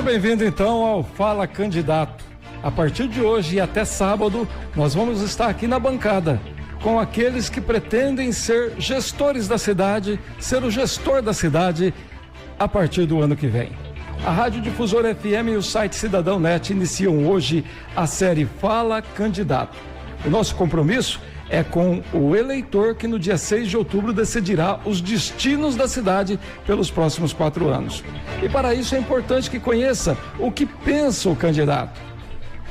bem-vindo então ao Fala Candidato. A partir de hoje e até sábado, nós vamos estar aqui na bancada com aqueles que pretendem ser gestores da cidade, ser o gestor da cidade a partir do ano que vem. A Rádio Difusora FM e o site Cidadão Net iniciam hoje a série Fala Candidato. O nosso compromisso é com o eleitor que no dia 6 de outubro decidirá os destinos da cidade pelos próximos 4 anos. E para isso é importante que conheça o que pensa o candidato.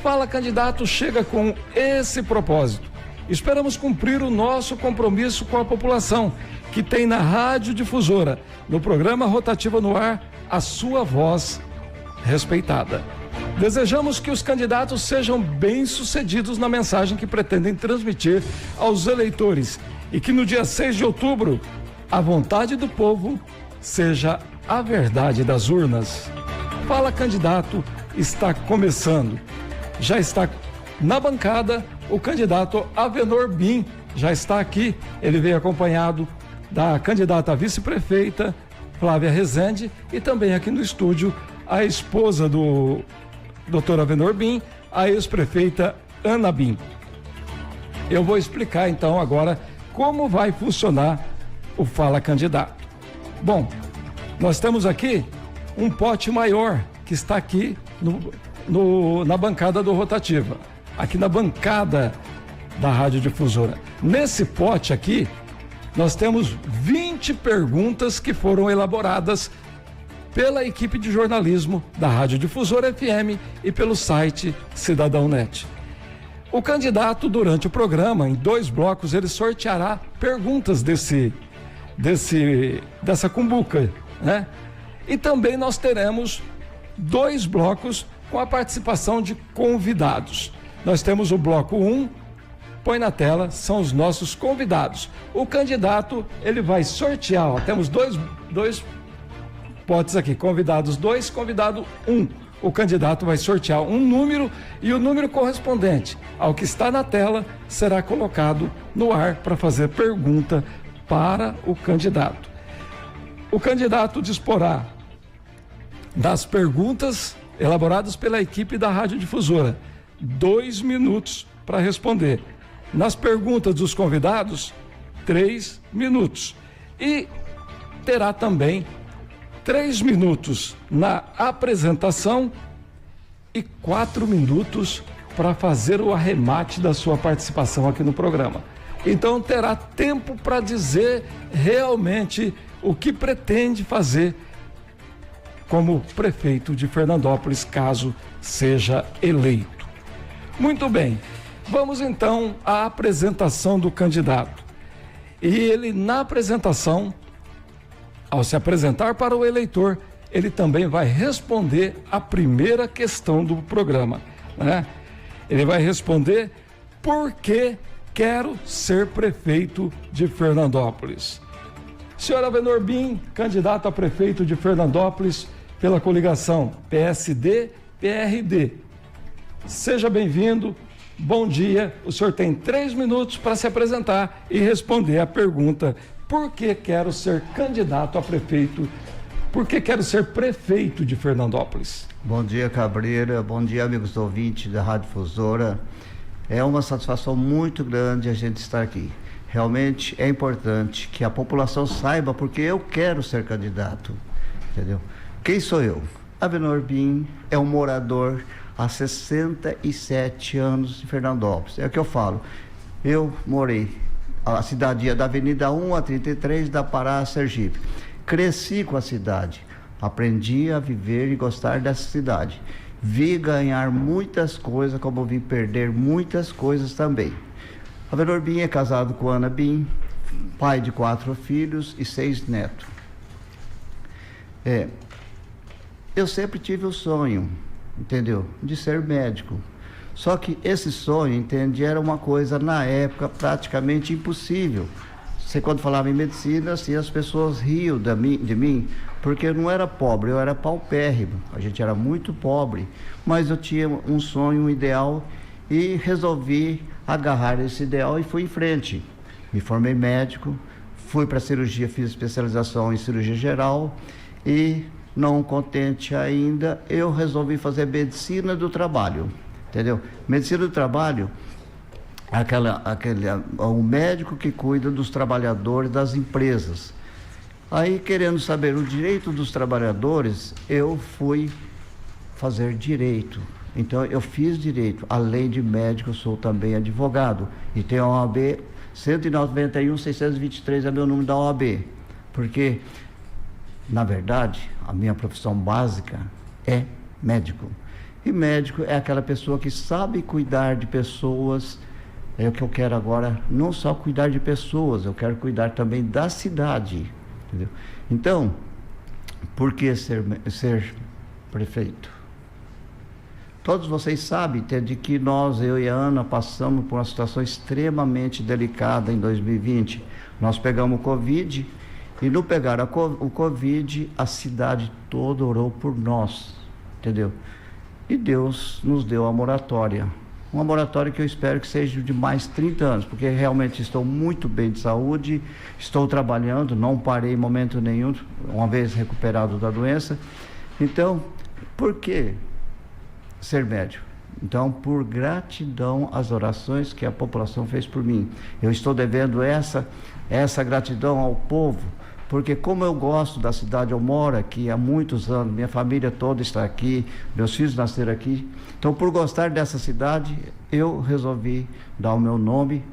Fala Candidato chega com esse propósito. Esperamos cumprir o nosso compromisso com a população, que tem na Rádio Difusora, no programa Rotativa no Ar, a sua voz respeitada. Desejamos que os candidatos sejam bem-sucedidos na mensagem que pretendem transmitir aos eleitores e que no dia 6 de outubro a vontade do povo seja a verdade das urnas. Fala Candidato está começando. Já está na bancada o candidato Avenor Bin, já está aqui. Ele veio acompanhado da candidata a vice-prefeita Flávia Rezende e também aqui no estúdio a esposa do Dr. Avenor Bin, a ex-prefeita Ana Bin. Eu vou explicar então agora como vai funcionar o Fala Candidato. Bom, nós temos aqui um pote maior que está aqui na bancada do Rotativa, aqui na bancada da Rádio Difusora. Nesse pote aqui, nós temos 20 perguntas que foram elaboradas pela equipe de jornalismo da Rádio Difusora FM e pelo site Cidadão Net. O candidato, durante o programa, em 2 blocos, ele sorteará perguntas dessa cumbuca, né? E também nós teremos 2 blocos com a participação de convidados. Nós temos o bloco 1, põe na tela, são os nossos convidados. O candidato, ele vai sortear, ó, temos dois potes aqui, convidados 2, convidado 1. O candidato vai sortear um número e o número correspondente ao que está na tela será colocado no ar para fazer pergunta para o candidato. O candidato disporá das perguntas elaboradas pela equipe da Rádio Difusora, 2 minutos para responder. Nas perguntas dos convidados, 3 minutos. E terá também 3 minutos na apresentação e 4 minutos para fazer o arremate da sua participação aqui no programa. Então terá tempo para dizer realmente o que pretende fazer como prefeito de Fernandópolis, caso seja eleito. Muito bem, vamos então à apresentação do candidato. E ele, na apresentação, ao se apresentar para o eleitor, ele também vai responder a primeira questão do programa, né? Ele vai responder por que quero ser prefeito de Fernandópolis. Senhor Avenor Bin, candidato a prefeito de Fernandópolis pela coligação PSD-PRD. Seja bem-vindo, bom dia. O senhor tem 3 minutos para se apresentar e responder a pergunta: por que quero ser candidato a prefeito? Por que quero ser prefeito de Fernandópolis? Bom dia, Cabreira. Bom dia, amigos ouvintes da Rádio Difusora. É uma satisfação muito grande a gente estar aqui. Realmente é importante que a população saiba porque eu quero ser candidato, entendeu? Quem sou eu? Avenor Bin é um morador há 67 anos em Fernandópolis. É o que eu falo. Eu morei a cidade da Avenida 1 a 33 da Pará, Sergipe. Cresci com a cidade, aprendi a viver e gostar dessa cidade. Vi ganhar muitas coisas, como vi perder muitas coisas também. Avenor Bin é casado com Ana Bin, pai de 4 filhos e 6 netos. Eu sempre tive o sonho, entendeu? De ser médico. Só que esse sonho, entende, era uma coisa na época praticamente impossível. Você, quando falava em medicina, assim, as pessoas riam de mim, porque eu não era pobre, eu era paupérrimo. A gente era muito pobre, mas eu tinha um sonho, um ideal, e resolvi agarrar esse ideal e fui em frente. Me formei médico, fui para cirurgia, fiz especialização em cirurgia geral e Não contente ainda, eu resolvi fazer medicina do trabalho, entendeu? Medicina do trabalho, o médico que cuida dos trabalhadores das empresas. Aí, querendo saber o direito dos trabalhadores, eu fui fazer direito. Então, eu fiz direito. Além de médico, eu sou também advogado. E tenho a OAB 191.623 é meu número da OAB. Porque, na verdade, a minha profissão básica é médico. E médico é aquela pessoa que sabe cuidar de pessoas. É o que eu quero agora, não só cuidar de pessoas, eu quero cuidar também da cidade. Entendeu? Então, por que ser prefeito? Todos vocês sabem de que eu e a Ana passamos por uma situação extremamente delicada em 2020. Nós pegamos o Covid e no pegar o Covid, a cidade toda orou por nós, entendeu? E Deus nos deu a moratória. Uma moratória que eu espero que seja de mais 30 anos, porque realmente estou muito bem de saúde, estou trabalhando, não parei em momento nenhum, uma vez recuperado da doença. Então, por que ser médico? Então, por gratidão às orações que a população fez por mim. Eu estou devendo essa gratidão ao povo, porque como eu gosto da cidade, eu moro aqui há muitos anos, minha família toda está aqui, meus filhos nasceram aqui. Então, por gostar dessa cidade, eu resolvi dar o meu nome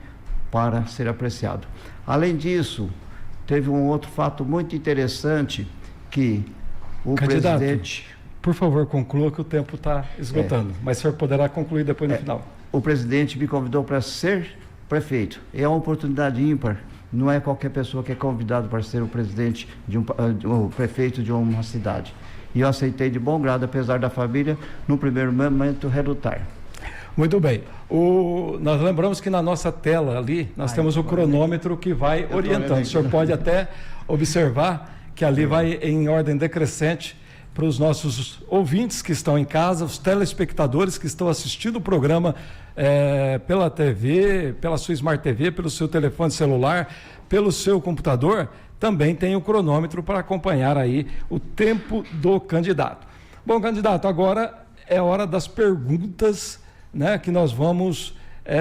para ser apreciado. Além disso, teve um outro fato muito interessante, que o Candidato, presidente... por favor, conclua que o tempo está esgotando, mas o senhor poderá concluir depois no final. O presidente me convidou para ser prefeito. É uma oportunidade ímpar. Não é qualquer pessoa que é convidado para ser o presidente o prefeito de uma cidade. E eu aceitei de bom grado, apesar da família, no primeiro momento, relutar. Muito bem. Nós lembramos que na nossa tela ali, nós temos o cronômetro que vai orientando. O senhor pode até observar que ali vai em ordem decrescente para os nossos ouvintes que estão em casa, os telespectadores que estão assistindo o programa pela TV, pela sua Smart TV, pelo seu telefone celular, pelo seu computador, também tem o cronômetro para acompanhar aí o tempo do candidato. Bom, candidato, agora é hora das perguntas, né, que nós vamos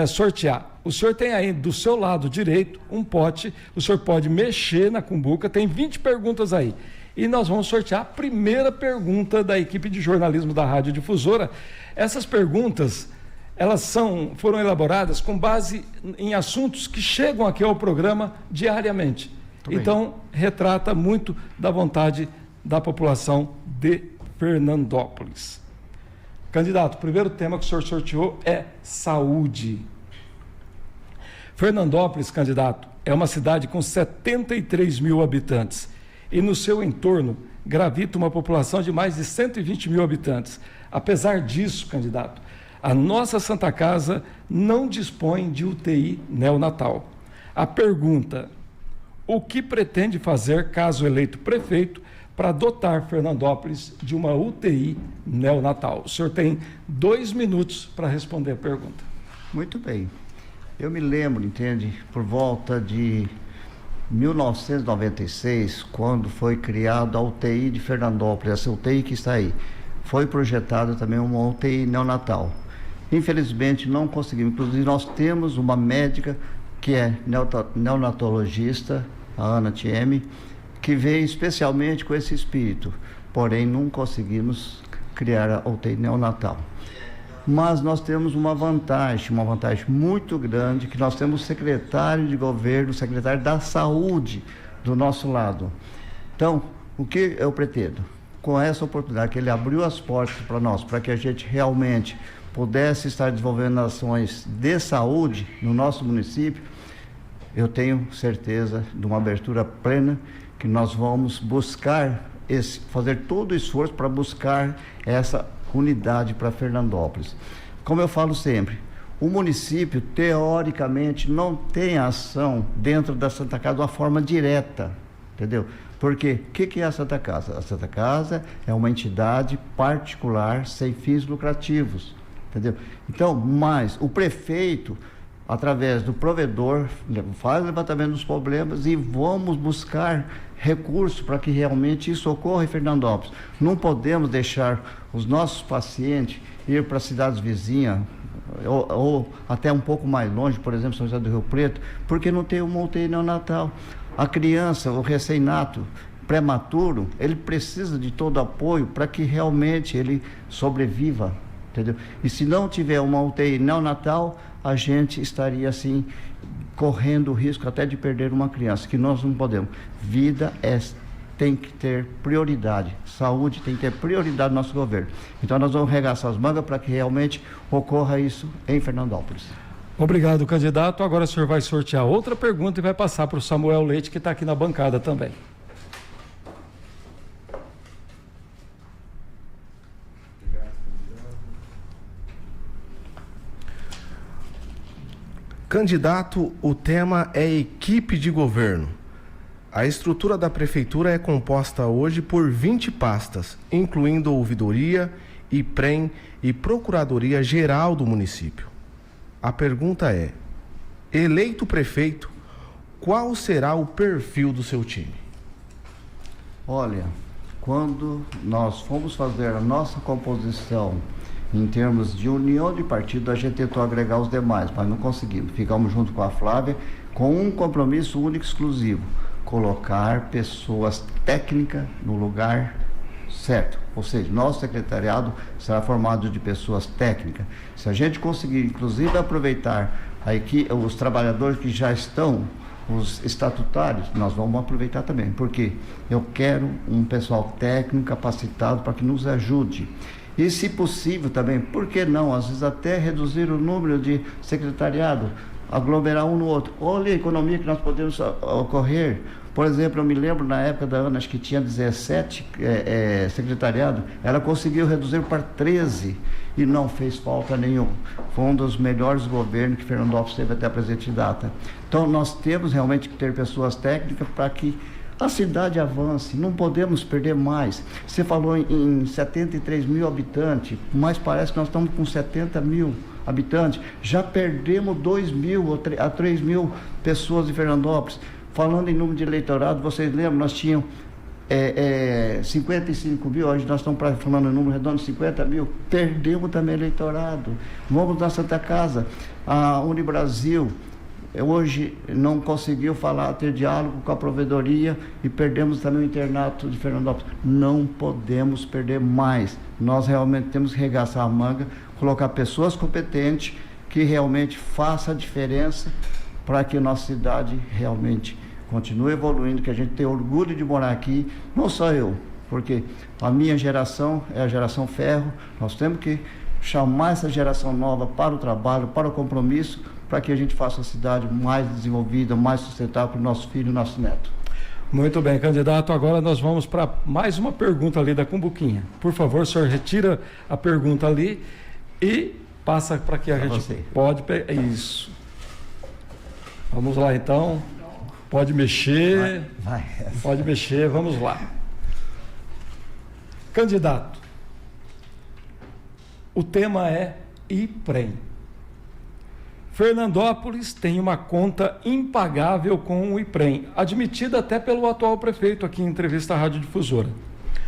sortear. O senhor tem aí do seu lado direito um pote, o senhor pode mexer na cumbuca, tem 20 perguntas aí. E nós vamos sortear a primeira pergunta da equipe de jornalismo da Rádio Difusora. Essas perguntas, elas foram elaboradas com base em assuntos que chegam aqui ao programa diariamente. Então, retrata muito da vontade da população de Fernandópolis. Candidato, o primeiro tema que o senhor sorteou é saúde. Fernandópolis, candidato, é uma cidade com 73 mil habitantes. E no seu entorno gravita uma população de mais de 120 mil habitantes. Apesar disso, candidato, a nossa Santa Casa não dispõe de UTI neonatal. A pergunta: o que pretende fazer, caso eleito prefeito, para dotar Fernandópolis de uma UTI neonatal? O senhor tem 2 minutos para responder a pergunta. Muito bem. Eu me lembro, entende, por volta de 1996, quando foi criada a UTI de Fernandópolis, essa UTI que está aí, foi projetada também uma UTI neonatal. Infelizmente não conseguimos, inclusive nós temos uma médica que é neonatologista, a Ana Thieme, que veio especialmente com esse espírito, porém não conseguimos criar a UTI neonatal. Mas nós temos uma vantagem muito grande, que nós temos o secretário de governo, o secretário da saúde do nosso lado. Então, o que eu pretendo? Com essa oportunidade que ele abriu as portas para nós, para que a gente realmente pudesse estar desenvolvendo ações de saúde no nosso município, eu tenho certeza de uma abertura plena, que nós vamos buscar fazer todo o esforço para buscar essa unidade para Fernandópolis. Como eu falo sempre, o município, teoricamente, não tem ação dentro da Santa Casa de uma forma direta, entendeu? Porque o que é a Santa Casa? A Santa Casa é uma entidade particular sem fins lucrativos, entendeu? Então, mas o prefeito, através do provedor, faz o levantamento dos problemas e vamos buscar recursos para que realmente isso ocorra em Fernandópolis. Não podemos deixar os nossos pacientes ir para cidades vizinhas, ou até um pouco mais longe, por exemplo, São José do Rio Preto, porque não tem uma UTI neonatal. A criança, o recém-nato, prematuro, ele precisa de todo apoio para que realmente ele sobreviva, entendeu? E se não tiver uma UTI neonatal, a gente estaria assim, correndo o risco até de perder uma criança, que nós não podemos. Vida tem que ter prioridade, saúde tem que ter prioridade no nosso governo. Então nós vamos regaçar as mangas para que realmente ocorra isso em Fernandópolis. Obrigado, candidato. Agora o senhor vai sortear outra pergunta e vai passar para o Samuel Leite, que está aqui na bancada também. Candidato, o tema é equipe de governo. A estrutura da prefeitura é composta hoje por 20 pastas, incluindo ouvidoria, IPREM e Procuradoria Geral do município. A pergunta é: eleito prefeito, qual será o perfil do seu time? Olha, quando nós fomos fazer a nossa composição em termos de união de partido, a gente tentou agregar os demais, mas não conseguimos. Ficamos junto com a Flávia com um compromisso único e exclusivo: colocar pessoas técnicas no lugar certo. Ou seja, nosso secretariado será formado de pessoas técnicas. Se a gente conseguir, inclusive, aproveitar os trabalhadores que já estão, os estatutários, nós vamos aproveitar também, porque eu quero um pessoal técnico capacitado para que nos ajude. E, se possível também, por que não, às vezes até reduzir o número de secretariado, aglomerar um no outro. Olha a economia que nós podemos ocorrer. Por exemplo, eu me lembro na época da Ana, acho que tinha 17 secretariado, ela conseguiu reduzir para 13 e não fez falta nenhuma. Foi um dos melhores governos que Fernandópolis teve até a presente data. Então nós temos realmente que ter pessoas técnicas para que a cidade avance, não podemos perder mais. Você falou em 73 mil habitantes, mas parece que nós estamos com 70 mil habitantes. Já perdemos 2 mil a 3 mil pessoas em Fernandópolis. Falando em número de eleitorado, vocês lembram, nós tínhamos 55 mil, hoje nós estamos falando em número redondo, 50 mil, perdemos também eleitorado. Vamos na Santa Casa, a Unibrasil, hoje não conseguiu ter diálogo com a provedoria e perdemos também o internato de Fernandópolis. Não podemos perder mais. Nós realmente temos que regaçar a manga, colocar pessoas competentes que realmente façam a diferença para que a nossa cidade realmente continue evoluindo, que a gente tenha orgulho de morar aqui, não só eu, porque a minha geração é a geração ferro, nós temos que chamar essa geração nova para o trabalho, para o compromisso, para que a gente faça a cidade mais desenvolvida, mais sustentável para o nosso filho e nosso neto. Muito bem, candidato. Agora nós vamos para mais uma pergunta ali da Cumbuquinha. Por favor, o senhor retira a pergunta ali e passa para que a gente pode pegar. Isso. Vamos lá, então. Pode mexer. Vai. Pode mexer, vamos lá. Candidato, o tema é IPREM. Fernandópolis tem uma conta impagável com o IPREM, admitida até pelo atual prefeito aqui em entrevista à Rádio Difusora.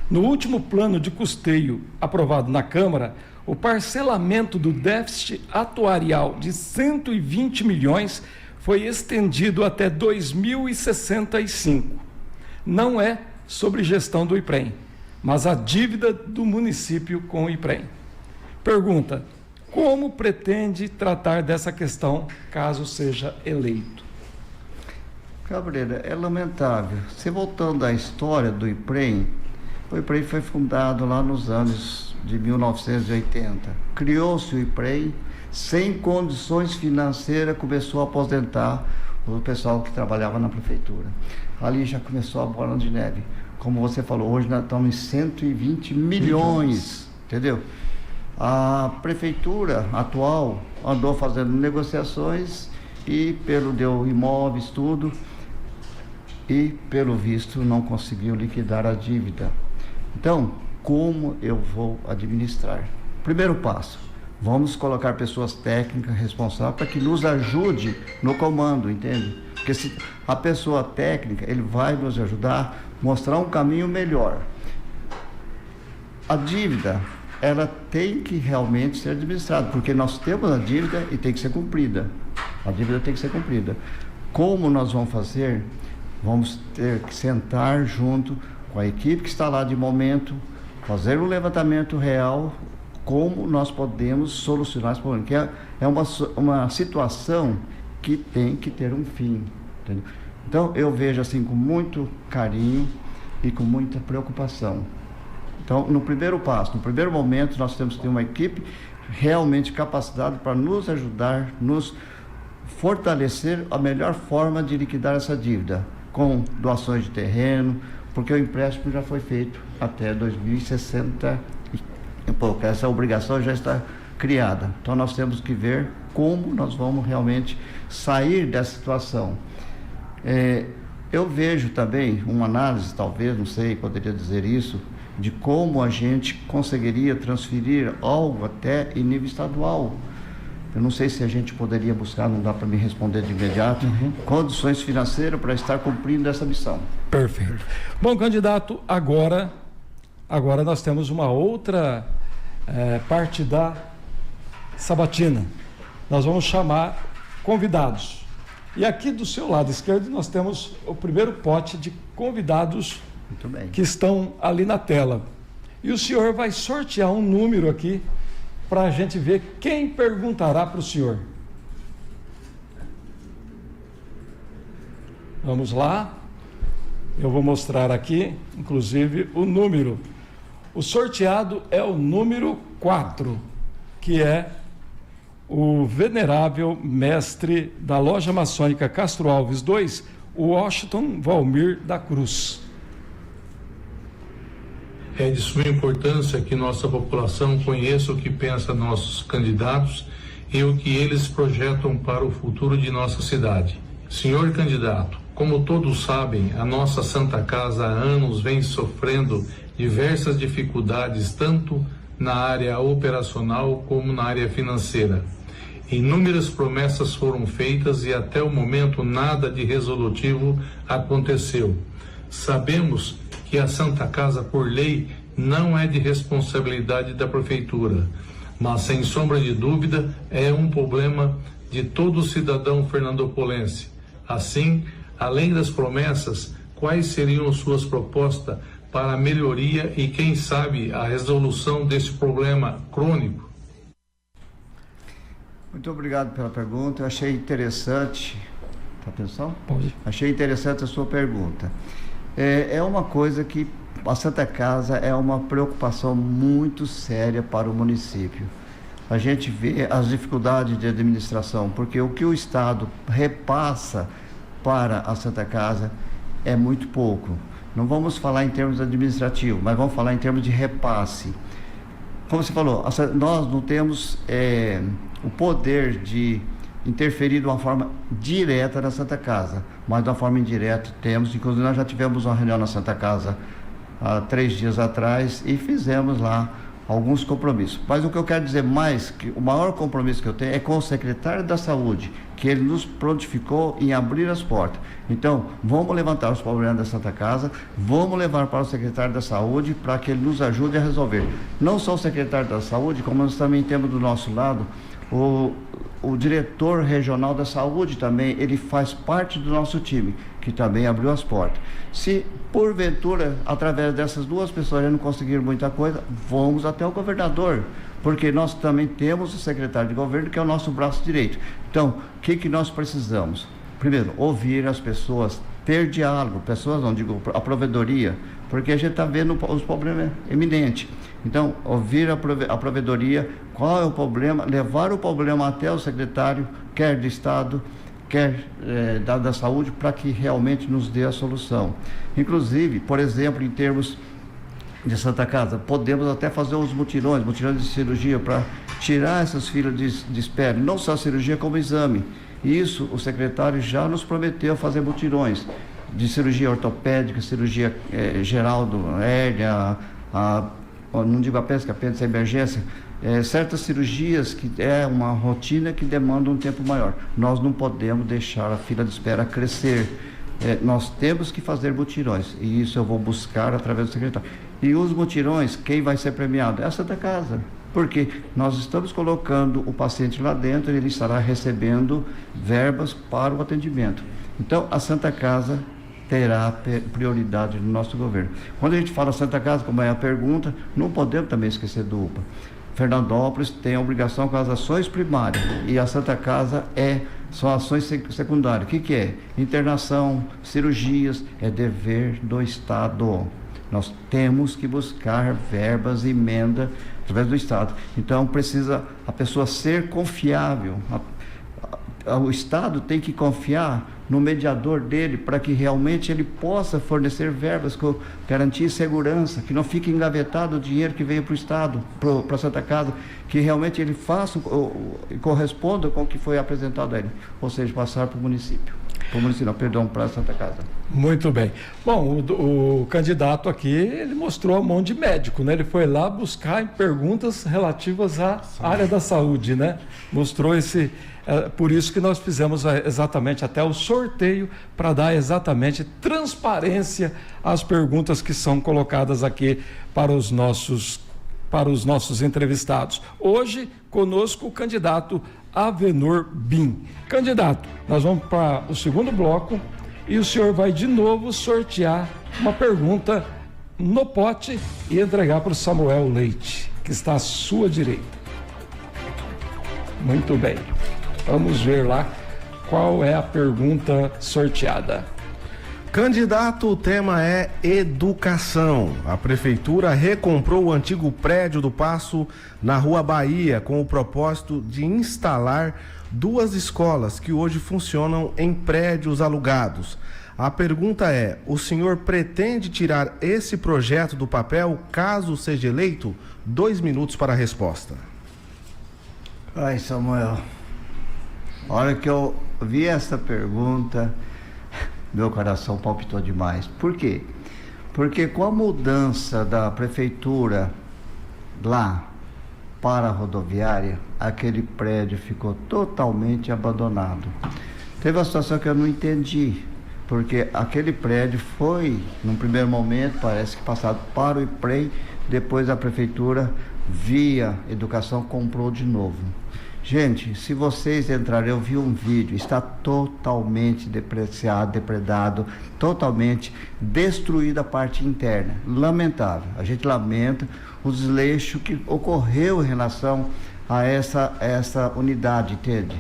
No último plano de custeio aprovado na Câmara, o parcelamento do déficit atuarial de 120 milhões foi estendido até 2065. Não é sobre gestão do IPREM, mas a dívida do município com o IPREM. Pergunta: como pretende tratar dessa questão caso seja eleito? Cabreira, é lamentável. Se voltando à história do IPREM, o IPREM foi fundado lá nos anos de 1980. Criou-se o IPREM, sem condições financeiras, começou a aposentar o pessoal que trabalhava na prefeitura. Ali já começou a bola de neve. Como você falou, hoje nós estamos em 120 milhões, entendeu? A prefeitura atual andou fazendo negociações e deu imóveis, tudo, e pelo visto não conseguiu liquidar a dívida. Então, como eu vou administrar? Primeiro passo: Vamos colocar pessoas técnicas responsáveis para que nos ajude no comando, entende? Porque se a pessoa técnica, ele vai nos ajudar a mostrar um caminho melhor. A dívida, ela tem que realmente ser administrada, porque nós temos a dívida e tem que ser cumprida. A dívida tem que ser cumprida. Como nós vamos fazer? Vamos ter que sentar junto com a equipe que está lá de momento, fazer um levantamento real, como nós podemos solucionar esse problema, que é uma situação que tem que ter um fim, entendeu? Então, eu vejo assim com muito carinho e com muita preocupação. Então, no primeiro passo, no primeiro momento, nós temos que ter uma equipe realmente capacitada para nos ajudar, nos fortalecer a melhor forma de liquidar essa dívida, com doações de terreno, porque o empréstimo já foi feito até 2060 e pouco. Essa obrigação já está criada. Então, nós temos que ver como nós vamos realmente sair dessa situação. Eu vejo também uma análise, talvez, não sei, poderia dizer isso, de como a gente conseguiria transferir algo até em nível estadual. Eu não sei se a gente poderia buscar, não dá para me responder de imediato, condições financeiras para estar cumprindo essa missão. Perfeito. Bom, candidato, agora nós temos uma outra parte da sabatina. Nós vamos chamar convidados. E aqui do seu lado esquerdo nós temos o primeiro pote de convidados que estão ali na tela. E o senhor vai sortear um número aqui para a gente ver quem perguntará para o senhor. Vamos lá. Eu vou mostrar aqui, inclusive, o número. O sorteado é o número 4, que é o venerável mestre da Loja Maçônica Castro Alves 2, o Washington Valmir da Cruz. É de suma importância que nossa população conheça o que pensa nossos candidatos e o que eles projetam para o futuro de nossa cidade. Senhor candidato, como todos sabem, a nossa Santa Casa há anos vem sofrendo diversas dificuldades, tanto na área operacional como na área financeira. Inúmeras promessas foram feitas e até o momento nada de resolutivo aconteceu. Sabemos que a Santa Casa, por lei, não é de responsabilidade da Prefeitura, mas, sem sombra de dúvida, é um problema de todo cidadão fernandopolense. Assim, além das promessas, quais seriam suas propostas para a melhoria e, quem sabe, a resolução desse problema crônico? Muito obrigado pela pergunta. Eu achei interessante. Atenção? Pode. Achei interessante a sua pergunta. É uma coisa que a Santa Casa é uma preocupação muito séria para o município. A gente vê as dificuldades de administração, porque o que o Estado repassa para a Santa Casa é muito pouco. Não vamos falar em termos administrativos, mas vamos falar em termos de repasse. Como você falou, nós não temos o poder de interferir de uma forma direta na Santa Casa, mas de uma forma indireta temos. Inclusive, nós já tivemos uma reunião na Santa Casa há 3 dias atrás e fizemos lá alguns compromissos. Mas o que eu quero dizer mais, que o maior compromisso que eu tenho é com o secretário da Saúde, que ele nos prontificou em abrir as portas. Então, vamos levantar os problemas da Santa Casa, vamos levar para o secretário da Saúde para que ele nos ajude a resolver. Não só o secretário da Saúde, como nós também temos do nosso lado o diretor regional da saúde também, ele faz parte do nosso time, que também abriu as portas. Se, porventura, através dessas duas pessoas já não conseguiram muita coisa, vamos até o governador, porque nós também temos o secretário de governo, que é o nosso braço direito. Então, o que nós precisamos? Primeiro, ouvir as pessoas, ter diálogo, a provedoria, porque a gente está vendo os problemas eminentes. Então, ouvir a provedoria, qual é o problema, levar o problema até o secretário, quer do Estado, quer da saúde, para que realmente nos dê a solução. Inclusive, por exemplo, em termos de Santa Casa, podemos até fazer uns mutirões de cirurgia, para tirar essas filas de espera, não só cirurgia como exame. Isso, o secretário já nos prometeu fazer mutirões de cirurgia ortopédica, cirurgia geral do hérnia, não digo apenas que apêndice é emergência, certas cirurgias que é uma rotina que demanda um tempo maior. Nós não podemos deixar a fila de espera crescer. Nós temos que fazer mutirões, e isso eu vou buscar através do secretário. E os mutirões, quem vai ser premiado? É a Santa Casa, porque nós estamos colocando o paciente lá dentro e ele estará recebendo verbas para o atendimento. Então, a Santa Casa terá prioridade no nosso governo. Quando a gente fala Santa Casa, como é a pergunta, não podemos também esquecer do UPA. Fernandópolis tem a obrigação com as ações primárias, e a Santa Casa são ações secundárias. O que é? Internação, cirurgias, é dever do Estado. Nós temos que buscar verbas, emenda através do Estado. Então precisa a pessoa ser confiável. O Estado tem que confiar no mediador dele para que realmente ele possa fornecer verbas com garantia e segurança, que não fique engavetado o dinheiro que veio para o Estado, para a Santa Casa, que realmente ele faça e corresponda com o que foi apresentado a ele, ou seja, passar para o município. Para a Santa Casa. Muito bem. Bom, o candidato aqui, ele mostrou a mão de médico, né? Ele foi lá buscar perguntas relativas à área da saúde, né? Mostrou por isso que nós fizemos exatamente até o sorteio, para dar exatamente transparência às perguntas que são colocadas aqui para os nossos entrevistados. Hoje, conosco, o candidato Avenor Bim. Candidato, nós vamos para o segundo bloco e o senhor vai de novo sortear uma pergunta no pote e entregar para o Samuel Leite, que está à sua direita. Muito bem. Vamos ver lá qual é a pergunta sorteada. Candidato, o tema é educação. A prefeitura recomprou o antigo prédio do Paço na Rua Bahia com o propósito de instalar 2 escolas que hoje funcionam em prédios alugados. A pergunta é: o senhor pretende tirar esse projeto do papel caso seja eleito? 2 minutos para a resposta. Ai, Samuel, a hora que eu vi essa pergunta, meu coração palpitou demais. Por quê? Porque com a mudança da prefeitura lá para a rodoviária, aquele prédio ficou totalmente abandonado. Teve uma situação que eu não entendi, porque aquele prédio foi, num primeiro momento, parece que passado para o IPREM, depois a prefeitura, via educação, comprou de novo. Gente, se vocês entrarem, eu vi um vídeo, está totalmente depredado, totalmente destruída a parte interna. Lamentável. A gente lamenta o desleixo que ocorreu em relação a essa unidade, entende?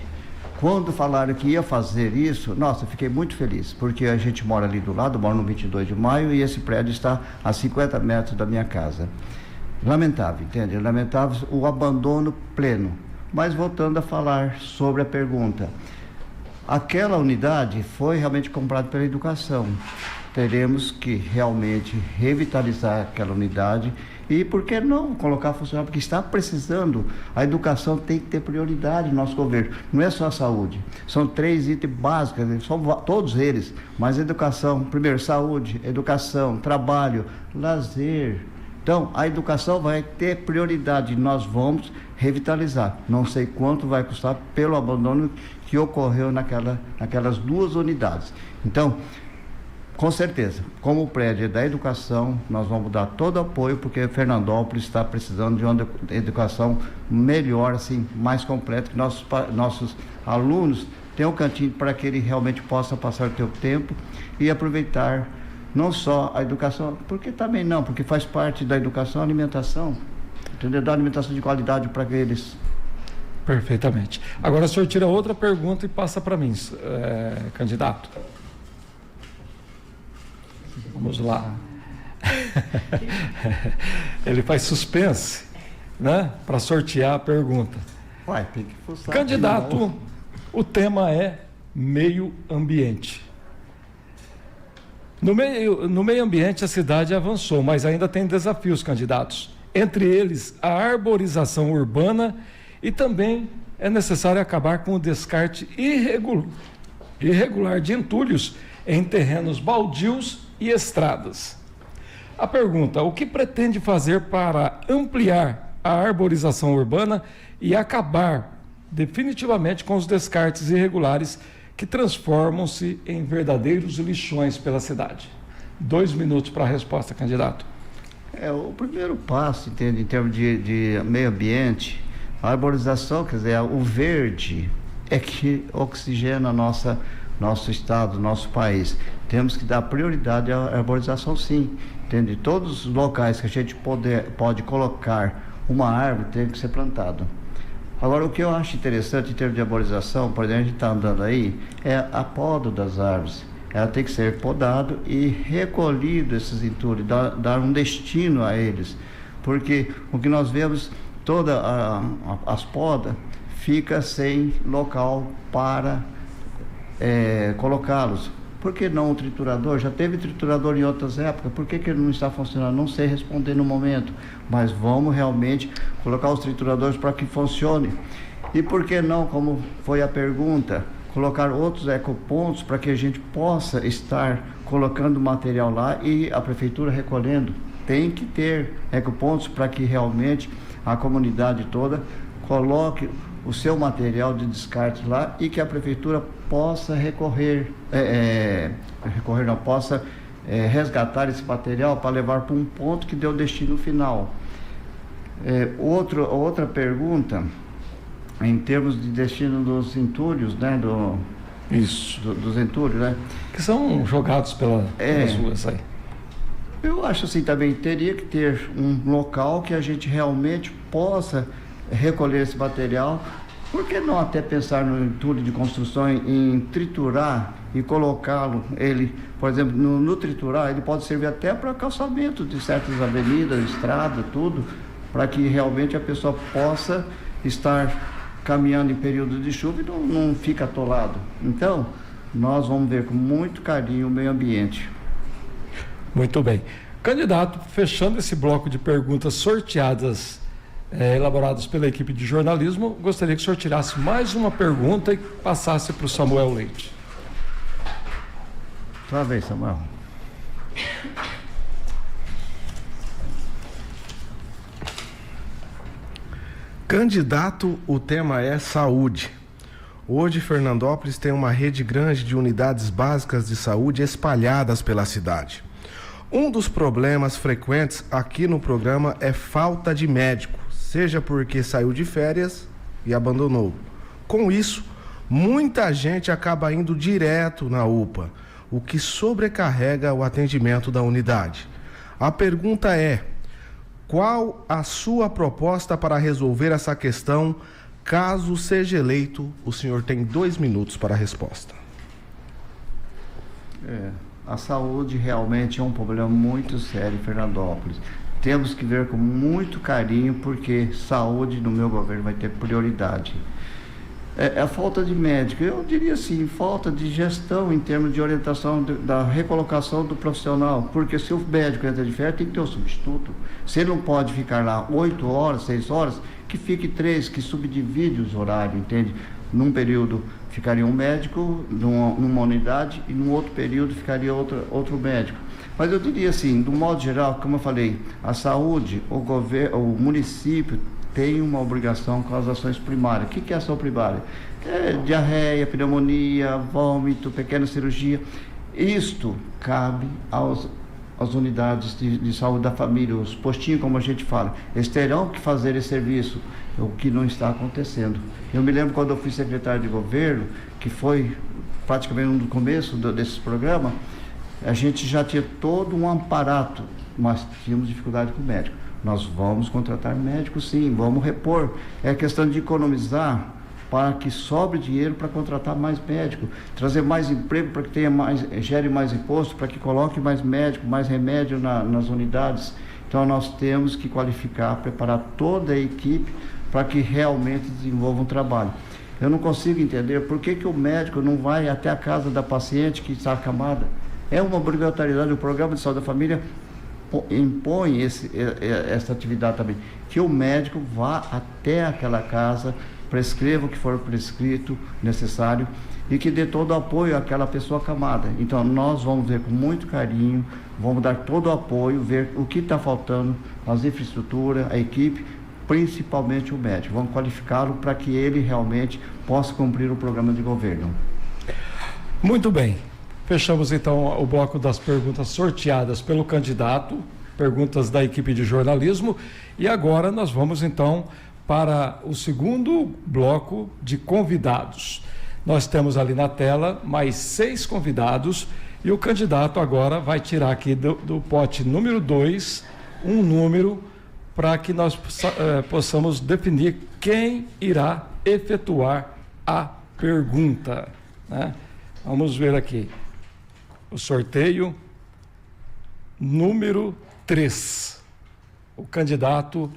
Quando falaram que ia fazer isso, nossa, eu fiquei muito feliz, porque a gente mora ali do lado, moro no 22 de maio e esse prédio está a 50 metros da minha casa. Lamentável, entende? Lamentável o abandono pleno. Mas voltando a falar sobre a pergunta, aquela unidade foi realmente comprada pela educação. Teremos que realmente revitalizar aquela unidade e, por que não, colocar a funcionar? Porque está precisando, a educação tem que ter prioridade no nosso governo. Não é só a saúde, são 3 itens básicos, são todos eles, mas educação, primeiro saúde, educação, trabalho, lazer. Então, a educação vai ter prioridade, nós vamos revitalizar. Não sei quanto vai custar pelo abandono que ocorreu naquelas 2 unidades. Então, com certeza, como o prédio é da educação, nós vamos dar todo apoio, porque Fernandópolis está precisando de uma educação melhor, assim, mais completa, que nossos alunos tenham um cantinho para que ele realmente possa passar o seu tempo e aproveitar não só a educação, porque também não, porque faz parte da educação a alimentação, entendeu? Dar alimentação de qualidade para eles. Perfeitamente. Agora o senhor tira outra pergunta e passa para mim, candidato. Vamos lá. Ele faz suspense, né? Para sortear a pergunta. Uai, tem que forçar. Candidato, o tema é meio ambiente. No meio ambiente, a cidade avançou, mas ainda tem desafios, candidatos. Entre eles, a arborização urbana e também é necessário acabar com o descarte irregular de entulhos em terrenos baldios e estradas. A pergunta: o que pretende fazer para ampliar a arborização urbana e acabar definitivamente com os descartes irregulares que transformam-se em verdadeiros lixões pela cidade? 2 minutos para a resposta, candidato. O primeiro passo, entende, em termos de meio ambiente, a arborização, quer dizer, o verde é que oxigena nosso estado, nosso país. Temos que dar prioridade à arborização, sim. Entende? Todos os locais que a gente pode colocar uma árvore tem que ser plantado. Agora, o que eu acho interessante em termos de arborização, por exemplo, a gente está andando aí, é a poda das árvores. Ela tem que ser podado e recolhido esses entulhos, dar um destino a eles. Porque o que nós vemos, todas as podas fica sem local para colocá-los. Por que não um triturador? Já teve triturador em outras épocas, por que ele não está funcionando? Não sei responder no momento, mas vamos realmente colocar os trituradores para que funcione. E por que não, como foi a pergunta, colocar outros ecopontos para que a gente possa estar colocando material lá e a prefeitura recolhendo? Tem que ter ecopontos para que realmente a comunidade toda coloque o seu material de descarte lá e que a prefeitura possa resgatar esse material para levar para um ponto que dê o destino final. Outra pergunta, em termos de destino dos entulhos, né? Dos entulhos, né? Que são jogados pelas ruas aí. Eu acho assim, também teria que ter um local que a gente realmente possa recolher esse material. Por que não até pensar no entulho de construção em triturar e colocá-lo, por exemplo, no triturar, ele pode servir até para calçamento de certas avenidas, estrada, tudo, para que realmente a pessoa possa estar caminhando em período de chuva e não fica atolado. Então, nós vamos ver com muito carinho o meio ambiente. Muito bem. Candidato, fechando esse bloco de perguntas sorteadas, elaboradas pela equipe de jornalismo, gostaria que o senhor tirasse mais uma pergunta e passasse para o Samuel Leite. Sua vez, Samuel. Candidato, o tema é saúde. Hoje, Fernandópolis tem uma rede grande de unidades básicas de saúde espalhadas pela cidade. Um dos problemas frequentes aqui no programa é falta de médico, seja porque saiu de férias e abandonou. Com isso, muita gente acaba indo direto na UPA, o que sobrecarrega o atendimento da unidade. A pergunta é: qual a sua proposta para resolver essa questão, caso seja eleito? O senhor tem 2 minutos para a resposta. A saúde realmente é um problema muito sério em Fernandópolis. Temos que ver com muito carinho, porque saúde no meu governo vai ter prioridade. A falta de médico, eu diria assim, falta de gestão em termos de orientação da recolocação do profissional, porque se o médico entra de férias, tem que ter um substituto. Se ele não pode ficar lá 8 horas, 6 horas, que fique 3, que subdivide os horários, entende? Num período ficaria um médico numa unidade e num outro período ficaria outro médico. Mas eu diria assim, do modo geral, como eu falei, a saúde, o município tem uma obrigação com as ações primárias. O que é ação primária? Diarreia, pneumonia, vômito, pequena cirurgia. Isto cabe às unidades de saúde da família, os postinhos, como a gente fala. Eles terão que fazer esse serviço, o que não está acontecendo. Eu me lembro quando eu fui secretário de governo, que foi praticamente no começo desses programas, a gente já tinha todo um aparato, mas tínhamos dificuldade com o médico. Nós vamos contratar médicos, sim, vamos repor. É questão de economizar para que sobre dinheiro para contratar mais médicos, trazer mais emprego para que gere mais imposto, para que coloque mais médico, mais remédio nas unidades. Então nós temos que qualificar, preparar toda a equipe para que realmente desenvolva um trabalho. Eu não consigo entender por que o médico não vai até a casa da paciente que está acamada. É uma obrigatoriedade, o programa de saúde da família impõe essa atividade também, que o médico vá até aquela casa, prescreva o que for prescrito, necessário, e que dê todo o apoio àquela pessoa acamada. Então nós vamos ver com muito carinho, vamos dar todo o apoio, ver o que está faltando, as infraestruturas, a equipe, principalmente o médico. Vamos qualificá-lo para que ele realmente possa cumprir o programa de governo. Muito bem. Fechamos então o bloco das perguntas sorteadas pelo candidato, perguntas da equipe de jornalismo, e agora nós vamos então para o segundo bloco de convidados. Nós temos ali na tela mais 6 convidados e o candidato agora vai tirar aqui do pote número 2 um número para que nós possamos definir quem irá efetuar a pergunta, né? Vamos ver aqui. O sorteio número 3. O candidato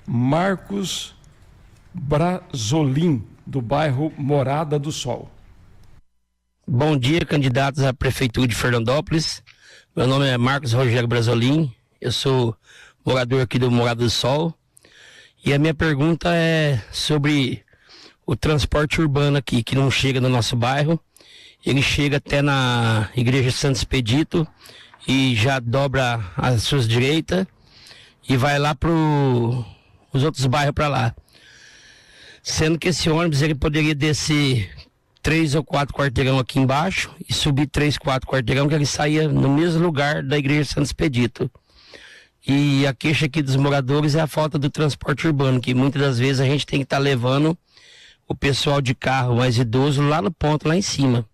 Marcos Brasolim, do bairro Morada do Sol. Bom dia, candidatos à Prefeitura de Fernandópolis. Meu nome é Marcos Rogério Brasolim, eu sou morador aqui do Morada do Sol. E a minha pergunta é sobre o transporte urbano aqui, que não chega no nosso bairro. Ele chega até na Igreja Santo Expedito e já dobra as suas direitas e vai lá para os outros bairros para lá. Sendo que esse ônibus ele poderia descer 3 ou 4 quarteirão aqui embaixo e subir 3, 4 quarteirão, que ele saía no mesmo lugar da Igreja Santo Expedito. E a queixa aqui dos moradores é a falta do transporte urbano, que muitas das vezes a gente tem que estar levando o pessoal de carro mais idoso lá no ponto, lá em cima,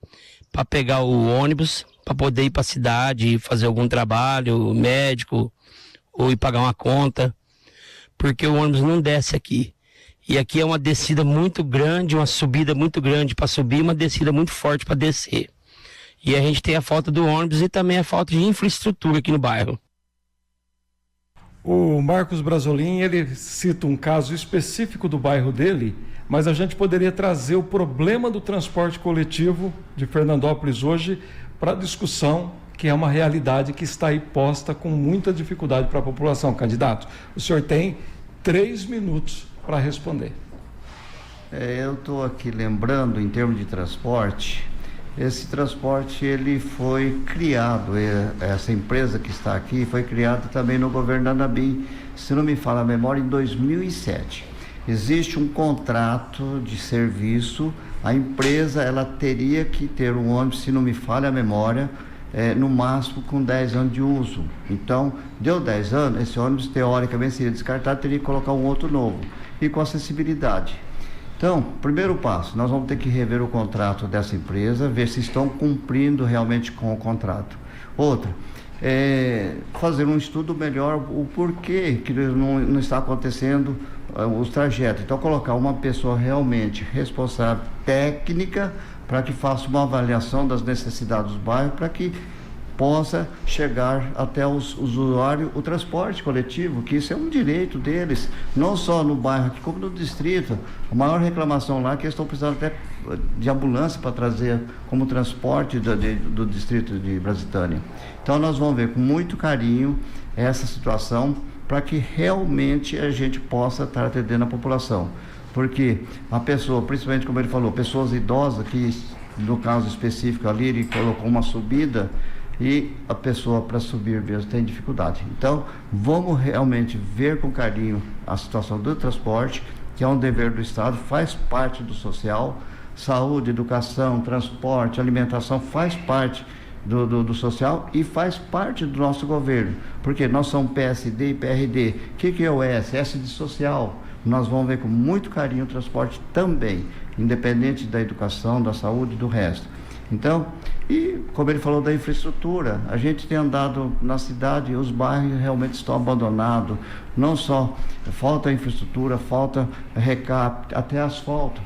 para pegar o ônibus, para poder ir para a cidade, fazer algum trabalho médico ou ir pagar uma conta, porque o ônibus não desce aqui. E aqui é uma descida muito grande, uma subida muito grande para subir, uma descida muito forte para descer. E a gente tem a falta do ônibus e também a falta de infraestrutura aqui no bairro. O Marcos Brasolim, ele cita um caso específico do bairro dele, mas a gente poderia trazer o problema do transporte coletivo de Fernandópolis hoje para a discussão, que é uma realidade que está aí posta com muita dificuldade para a população. Candidato, o senhor tem 3 minutos para responder. Eu estou aqui lembrando, em termos de transporte, esse transporte ele foi criado, essa empresa que está aqui foi criada também no governo da Anhembi, se não me falha a memória, em 2007. Existe um contrato de serviço, a empresa ela teria que ter um ônibus, se não me falha a memória, no máximo com 10 anos de uso. Então, deu 10 anos, esse ônibus teoricamente seria descartado, teria que colocar um outro novo, e com acessibilidade. Então, primeiro passo, nós vamos ter que rever o contrato dessa empresa, ver se estão cumprindo realmente com o contrato. Outra, fazer um estudo melhor o porquê que não está acontecendo os trajetos. Então, colocar uma pessoa realmente responsável, técnica, para que faça uma avaliação das necessidades dos bairros, para que possa chegar até os usuários o transporte coletivo, que isso é um direito deles, não só no bairro aqui, como no distrito. A maior reclamação lá é que eles estão precisando até de ambulância para trazer como transporte do distrito de Brasitânia. Então nós vamos ver com muito carinho essa situação para que realmente a gente possa estar atendendo a população. Porque a pessoa, principalmente como ele falou, pessoas idosas, que no caso específico ali ele colocou uma subida e a pessoa para subir mesmo tem dificuldade. Então vamos realmente ver com carinho a situação do transporte, que é um dever do Estado, faz parte do social, saúde, educação, transporte, alimentação, faz parte do social e faz parte do nosso governo, porque nós somos PSD e PRD. O que é o S? S de social. Nós vamos ver com muito carinho o transporte também, independente da educação, da saúde e do resto. Então, e como ele falou da infraestrutura, a gente tem andado na cidade e os bairros realmente estão abandonados, não só falta infraestrutura, falta recap, até asfalto.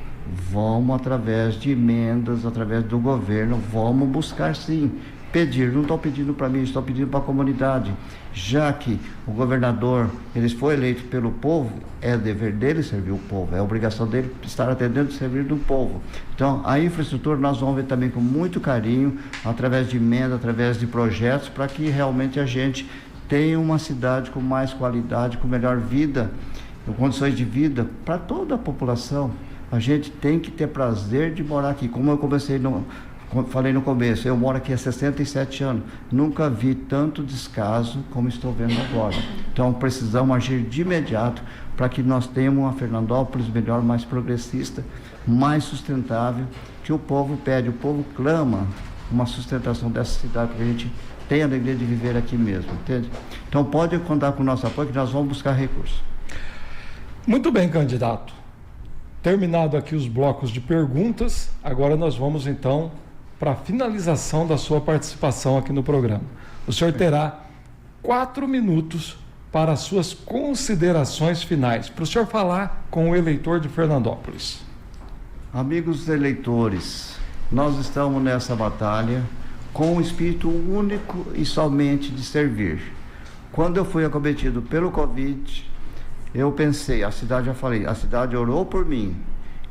Vamos através de emendas, através do governo, vamos buscar sim, pedir, não estou pedindo para mim, estou pedindo para a comunidade, já que o governador, ele foi eleito pelo povo, é dever dele servir o povo, é obrigação dele estar atendendo e servir do povo. Então, a infraestrutura nós vamos ver também com muito carinho, através de emenda, através de projetos, para que realmente a gente tenha uma cidade com mais qualidade, com melhor vida, com condições de vida para toda a população. A gente tem que ter prazer de morar aqui. Como falei no começo, eu moro aqui há 67 anos. Nunca vi tanto descaso como estou vendo agora. Então precisamos agir de imediato para que nós tenhamos uma Fernandópolis melhor, mais progressista, mais sustentável, que o povo pede, o povo clama uma sustentação dessa cidade, porque a gente tem a alegria de viver aqui mesmo, entende? Então pode contar com o nosso apoio, que nós vamos buscar recursos. Muito bem, candidato. Terminado aqui os blocos de perguntas, agora nós vamos então para a finalização da sua participação aqui no programa. O senhor terá 4 minutos para as suas considerações finais, para o senhor falar com o eleitor de Fernandópolis. Amigos eleitores, nós estamos nessa batalha com um espírito único e somente de servir. Quando eu fui acometido pelo Covid, eu pensei, a cidade orou por mim,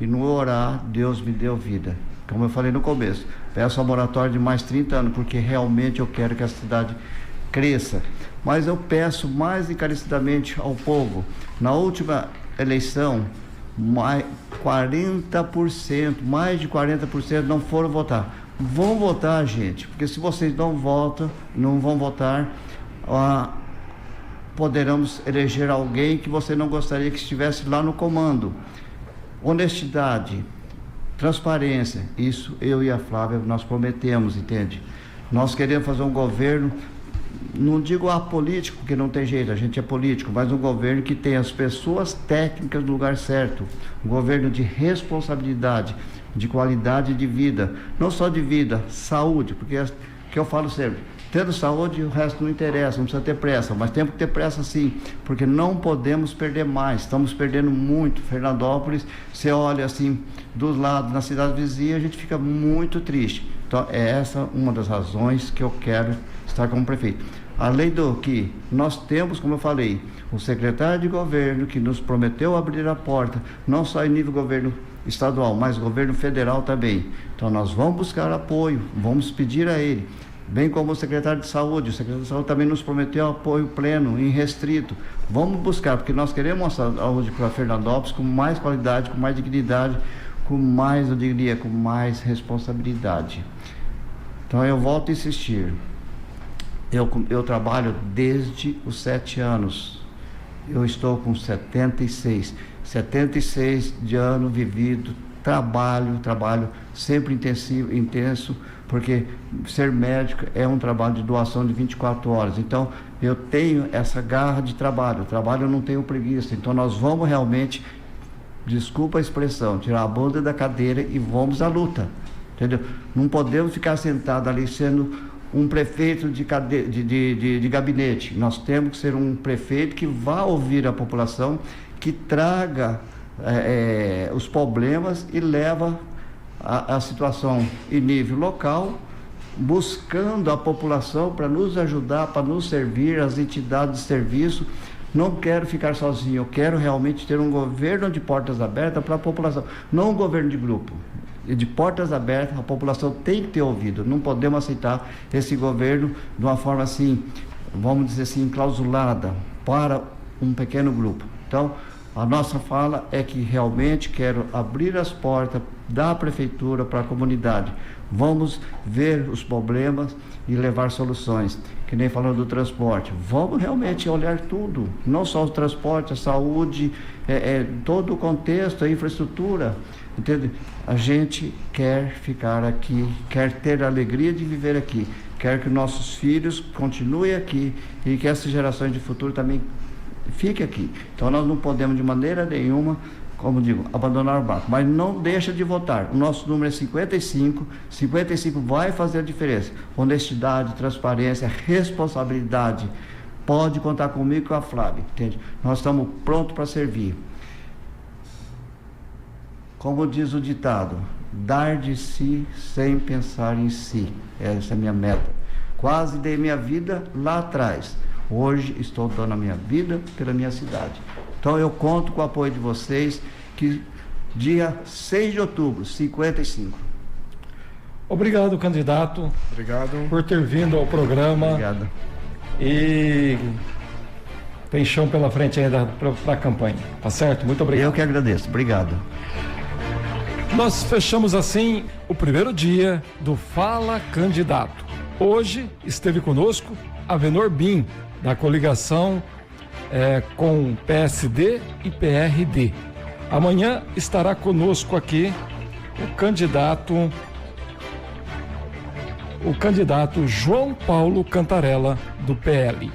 e no orar, Deus me deu vida. Como eu falei no começo, peço a moratória de mais 30 anos, porque realmente eu quero que a cidade cresça. Mas eu peço mais encarecidamente ao povo, na última eleição, mais de 40% não foram votar. Vão votar, gente, porque se vocês não vão votar, poderemos eleger alguém que você não gostaria que estivesse lá no comando. Honestidade, transparência, isso eu e a Flávia nós prometemos, entende? Nós queremos fazer um governo, não digo apolítico, porque não tem jeito, a gente é político, mas um governo que tem as pessoas técnicas no lugar certo, um governo de responsabilidade, de qualidade de vida, não só de vida, saúde, porque é que eu falo sempre, tendo saúde o resto não interessa, não precisa ter pressa, mas temos que ter pressa sim, porque não podemos perder mais, estamos perdendo muito. Fernandópolis, você olha assim, dos lados, na cidade vizinha, a gente fica muito triste. Então é essa uma das razões que eu quero estar como prefeito. Além do que nós temos, como eu falei, o secretário de governo que nos prometeu abrir a porta, não só em nível governo estadual, mas governo federal também. Então nós vamos buscar apoio, vamos pedir a ele, bem como o secretário de saúde. O secretário de saúde também nos prometeu apoio pleno, irrestrito. Vamos buscar, porque nós queremos uma saúde para Fernandópolis com mais qualidade, com mais dignidade, com mais, eu diria, com mais responsabilidade. Então eu volto a insistir. Eu trabalho desde os 7 anos. Eu estou com 76 de ano vivido, trabalho sempre intenso, porque ser médico é um trabalho de doação de 24 horas. Então, eu tenho essa garra de trabalho. Eu não tenho preguiça. Então, nós vamos realmente, desculpa a expressão, tirar a bunda da cadeira e vamos à luta. Entendeu? Não podemos ficar sentados ali sendo um prefeito de gabinete. Nós temos que ser um prefeito que vá ouvir a população, que traga os problemas e leva a situação em nível local, buscando a população para nos ajudar, para nos servir, as entidades de serviço. Não quero ficar sozinho, eu quero realmente ter um governo de portas abertas para a população, não um governo de grupo. De portas abertas, a população tem que ter ouvido. Não podemos aceitar esse governo de uma forma assim, vamos dizer assim, enclausulada para um pequeno grupo. Então, a nossa fala é que realmente quero abrir as portas da prefeitura para a comunidade. Vamos ver os problemas e levar soluções. Que nem falando do transporte. Vamos realmente olhar tudo, não só o transporte, a saúde, todo o contexto, a infraestrutura. Entende? A gente quer ficar aqui, quer ter a alegria de viver aqui, quer que nossos filhos continuem aqui e que essas gerações de futuro também fiquem aqui. Então nós não podemos de maneira nenhuma, como digo, abandonar o barco, mas não deixa de votar. O nosso número é 55 vai fazer a diferença. Honestidade, transparência, responsabilidade. Pode contar comigo e com a Flávia, entende? Nós estamos prontos para servir. Como diz o ditado, dar de si sem pensar em si. Essa é a minha meta. Quase dei minha vida lá atrás. Hoje estou dando a minha vida pela minha cidade. Então eu conto com o apoio de vocês, que dia 6 de outubro, 55. Obrigado, candidato. Obrigado. Por ter vindo ao programa. Obrigado. E tem chão pela frente ainda para a campanha. Tá certo? Muito obrigado. Eu que agradeço. Obrigado. Nós fechamos assim o primeiro dia do Fala Candidato. Hoje esteve conosco Avenor Bim, da coligação com PSD e PRD. Amanhã estará conosco aqui o candidato João Paulo Cantarella, do PL.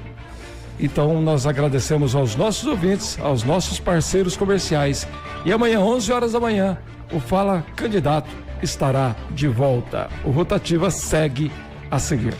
Então nós agradecemos aos nossos ouvintes, aos nossos parceiros comerciais, e amanhã, 11 horas da manhã, o Fala Candidato estará de volta. O Rotativa segue a seguir.